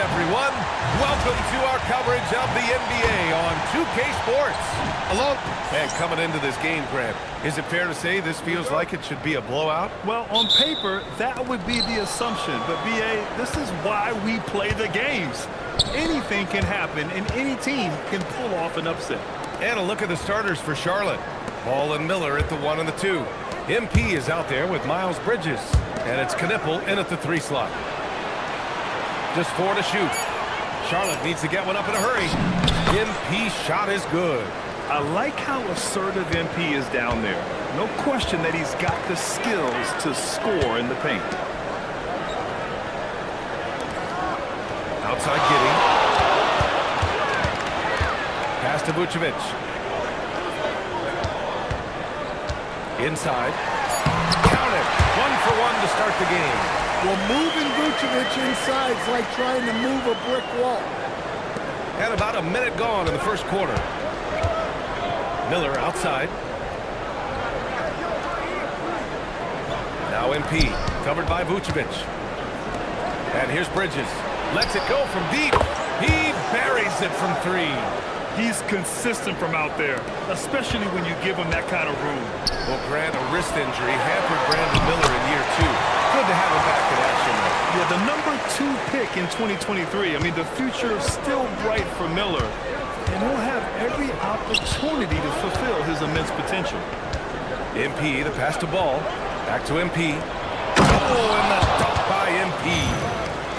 everyone. Welcome to our coverage of the NBA on 2K Sports. Hello. And coming into this game, Grant, is it fair to say this feels like it should be a blowout? Well, on paper, that would be the assumption. But, B.A., this is why we play the games. Anything can happen, and any team can pull off an upset. And a look at the starters for Charlotte. Ball and Miller at the 1 and the 2. MP is out there with Miles Bridges. And it's Knipple in at the 3 slot. Just 4 to shoot. Charlotte needs to get one up in a hurry. MP shot is good. I like how assertive MP is down there. No question that he's got the skills to score in the paint. Outside Giddey. Pass to Vucevic. Inside. Count it. 1 for 1 to start the game. Well, moving Vucevic inside is like trying to move a brick wall. And about a minute gone in the first quarter. Miller outside. Now MP, covered by Vucevic. And here's Bridges. Lets it go from deep. He buries it from 3. He's consistent from out there, especially when you give him that kind of room. Well, Grant, a wrist injury hampered Brandon Miller in year 2. Good to have him back in action now. Yeah, the number 2 pick in 2023. I mean, the future is still bright for Miller, and he'll have every opportunity to fulfill his immense potential. MP, the pass to Ball. Back to MP. Oh, and the dunk by MP.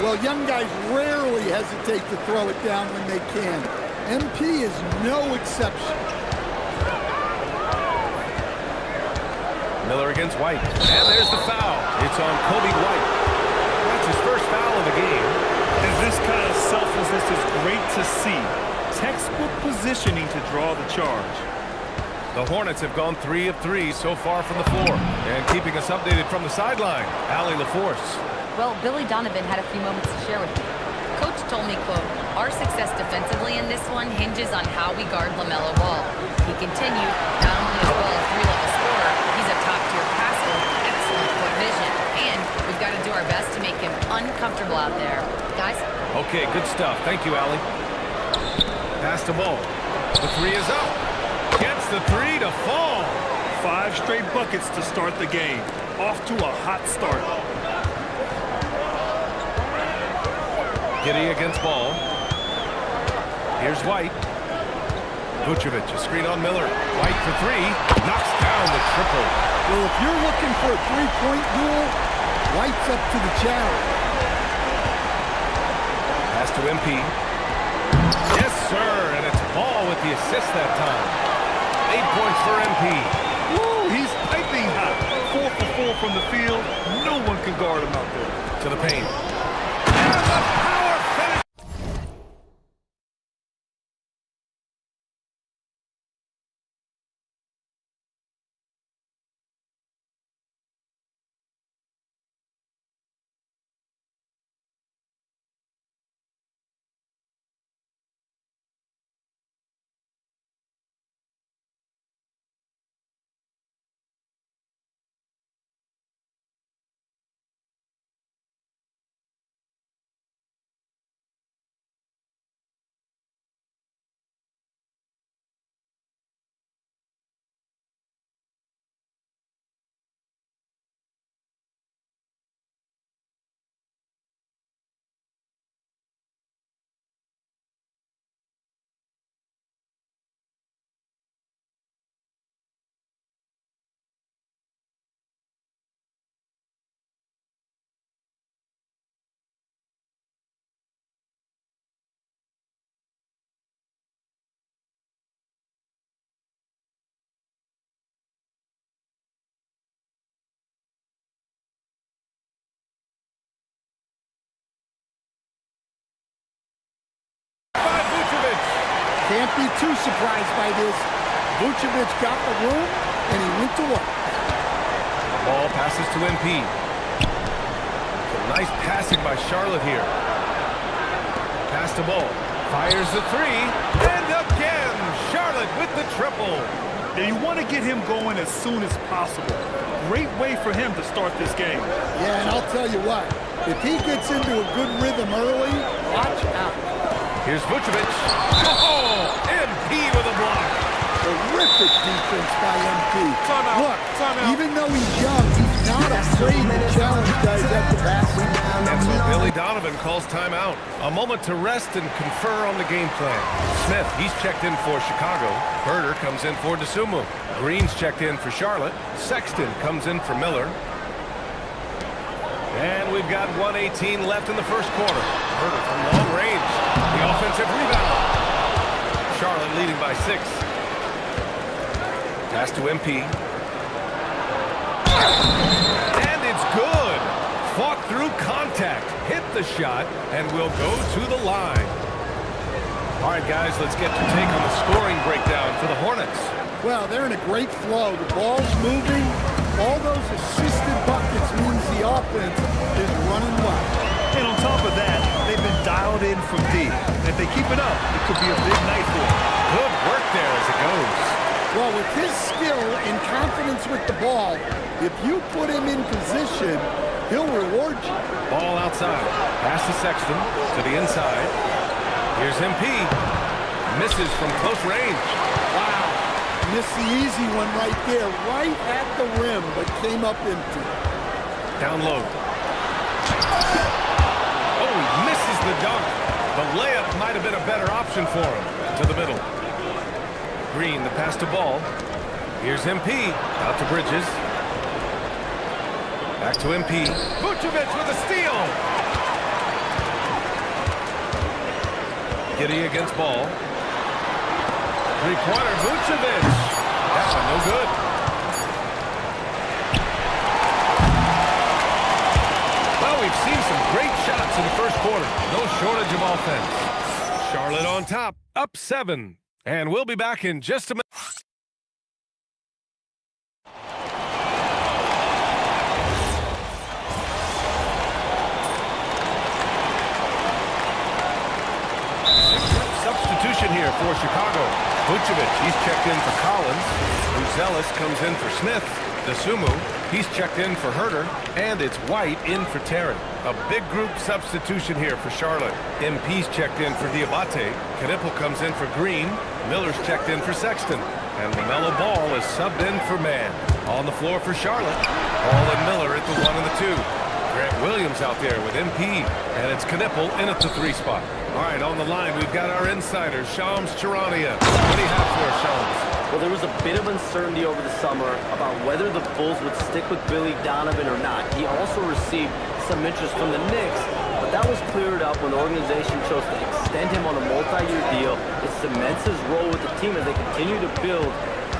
Well, young guys rarely hesitate to throw it down when they can. MP is no exception. Miller against White. And there's the foul. It's on Kobe White. That's his first foul of the game. And this kind of selflessness is great to see. Textbook positioning to draw the charge. The Hornets have gone 3 of 3 so far from the floor. And keeping us updated from the sideline, Allie LaForce. Well, Billy Donovan had a few moments to share with me. Coach told me, quote, "Our success defensively in this one hinges on how we guard LaMelo Ball." He continued, not only as well as 3-level scorer, he's a top-tier passer with excellent court vision. And we've got to do our best to make him uncomfortable out there. Guys? Okay, good stuff. Thank you, Allie. Pass the ball. The 3 is up. Gets the 3 to fall. 5 straight buckets to start the game. Off to a hot start. Giddey against Ball. Here's White. Vucevic, a screen on Miller. White for 3. Knocks down the triple. Well, if you're looking for a 3-point duel, White's up to the challenge. Pass to MP. Yes, sir, and it's Ball with the assist that time. 8 points for MP. Woo, he's piping hot. 4 for 4 from the field. No one can guard him out there. To the paint. And the power finish. Can't be too surprised by this. Vucevic got the room, and he went to work. Ball passes to MP. So nice passing by Charlotte here. Pass to Ball. Fires the 3. And again, Charlotte with the triple. And you want to get him going as soon as possible. Great way for him to start this game. Yeah, and I'll tell you what. If he gets into a good rhythm early, watch Here's Vucevic. Oh, MP with a block. Terrific defense by MP. Look, even though he's young, he's not afraid to challenge guys at the basket. And so Billy Donovan calls timeout. A moment to rest and confer on the game plan. Smith, he's checked in for Chicago. Herder comes in for DeSumo. Green's checked in for Charlotte. Sexton comes in for Miller. And we've got 1:18 left in the first quarter. Herder from long range. The offensive rebound. Charlotte leading by 6. Pass to MP. And it's good. Fought through contact. Hit the shot and will go to the line. All right, guys, let's get your take on the scoring breakdown for the Hornets. Well, they're in a great flow. The ball's moving. All those assisted buckets means the offense is running well. And on top of that, they've been dialed in from deep. If they keep it up, it could be a big night for them. Good work there as it goes. Well, with his skill and confidence with the ball, if you put him in position, he'll reward you. Ball outside. Pass to Sexton to the inside. Here's MP. Misses from close range. Wow. Missed the easy one right there, right at the rim, but came up empty. Down low. Oh, he misses the dunk. The layup might have been a better option for him. To the middle. Green, the pass to Ball. Here's MP. Out to Bridges. Back to MP. Vucevic with a steal. Giddey against Ball. Three-pointer, Vucevic. That one no good. Well, we've seen some great shots in the first quarter. No shortage of offense. Charlotte on top, up 7. And we'll be back in just a minute. Substitution here for Chicago. Vucevic, he's checked in for Collins. Buzelis comes in for Smith. DeSumo, he's checked in for Herder. And it's White in for Terry. A big group substitution here for Charlotte. MP's checked in for Diabate. Knipple comes in for Green. Miller's checked in for Sexton. And LaMelo Ball is subbed in for Mann. On the floor for Charlotte. Ball and Miller at the 1 and the 2. Grant Williams out there with MP. And it's Knipple in at the 3 spot. All right, on the line, we've got our insider, Shams Charania. What do you have for us, Shams? Well, there was a bit of uncertainty over the summer about whether the Bulls would stick with Billy Donovan or not. He also received some interest from the Knicks, but that was cleared up when the organization chose to extend him on a multi-year deal. It cements his role with the team as they continue to build.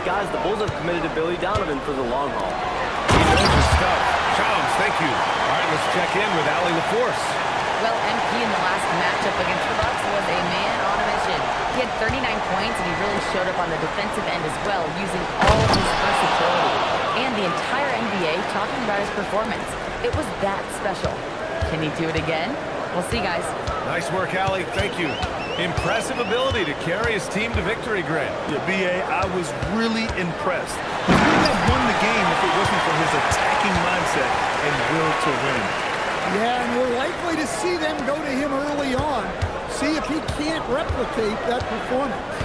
Guys, the Bulls have committed to Billy Donovan for the long haul. He knows his stuff. Shams, thank you. All right, let's check in with Allie LaForce. Well, MP in the last matchup against the Bucks was a man on a mission. He had 39 points, and he really showed up on the defensive end as well, using all of his versatility. And the entire NBA talking about his performance. It was that special. Can he do it again? We'll see, guys. Nice work, Allie. Thank you. Impressive ability to carry his team to victory, Grant. Yeah, B.A., I was really impressed. He would have won the game if it wasn't for his attacking mindset and will to win. Yeah, and we're likely to see them go to him early on. See if he can't replicate that performance.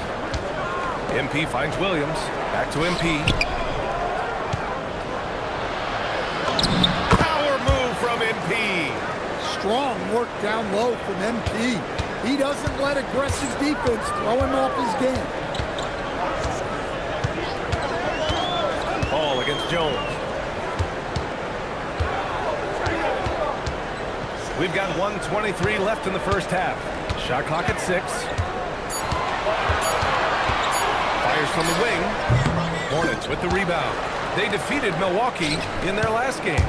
MP finds Williams. Back to MP. Power move from MP. Strong work down low from MP. He doesn't let aggressive defense throw him off his game. Ball against Jones. We've got 1:23 left in the first half. Shot clock at 6. Fires from the wing. Hornets with the rebound. They defeated Milwaukee in their last game.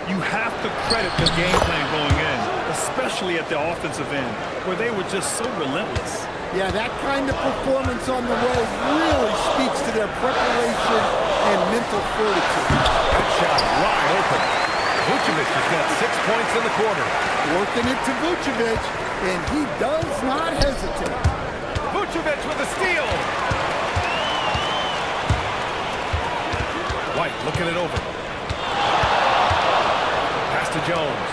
You have to credit the game plan going in, especially at the offensive end, where they were just so relentless. Yeah, that kind of performance on the road really speaks to their preparation and mental fortitude. That shot wide open. Vucevic has got 6 points in the quarter. Working it to Vucevic, and he does not hesitate. Vucevic with a steal. White looking it over. Pass to Jones.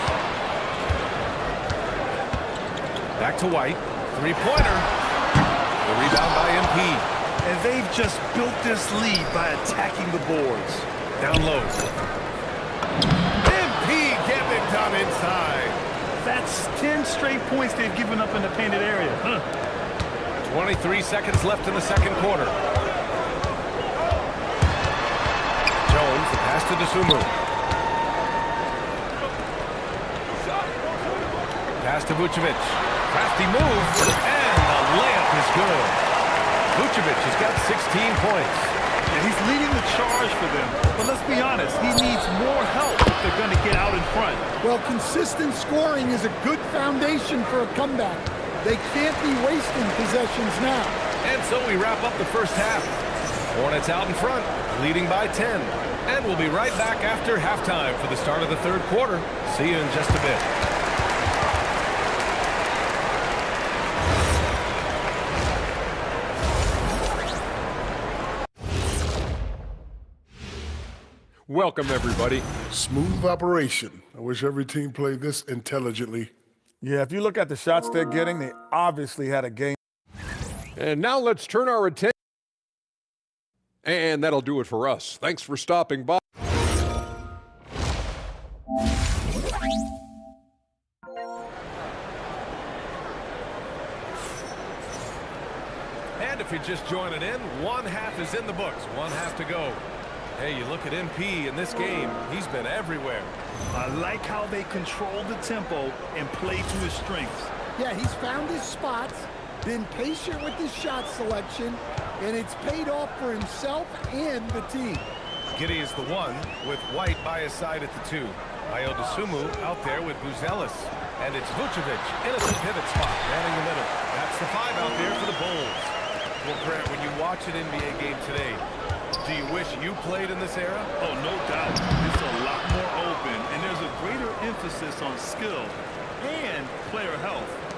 Back to White. Three-pointer. The rebound by MP. And they've just built this lead by attacking the boards. Down low. MP getting it done inside. That's 10 straight points they've given up in the painted area. 23 seconds left in the second quarter. Jones, the pass to Dosunmu. Pass to Vucevic. Crafty move, and the layup is good. Vucevic has got 16 points. And he's leading the charge for them. But let's be honest, he needs more help if they're going to get out in front. Well, consistent scoring is a good foundation for a comeback. They can't be wasting possessions now. And so we wrap up the first half. Hornets out in front, leading by 10. And we'll be right back after halftime for the start of the third quarter. See you in just a bit. Welcome, everybody. Smooth operation. I wish every team played this intelligently. Yeah, if you look at the shots they're getting, they obviously had a game. And now let's turn our attention. And that'll do it for us. Thanks for stopping by. And if you're just joining in, one half is in the books. One half to go. Hey, you look at MP in this game, he's been everywhere. I like how they control the tempo and play to his strengths. Yeah, he's found his spots, been patient with his shot selection, and it's paid off for himself and the team. Giddey is the one, with White by his side at the 2. Ayo Dosunmu out there with Buzelis. And it's Vucevic in at the pivot spot, manning the middle. That's the 5 out there for the Bulls. Well, Grant, when you watch an NBA game today, do you wish you played in this era? Oh, no doubt. It's a lot more open, and there's a greater emphasis on skill and player health.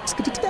Skitty.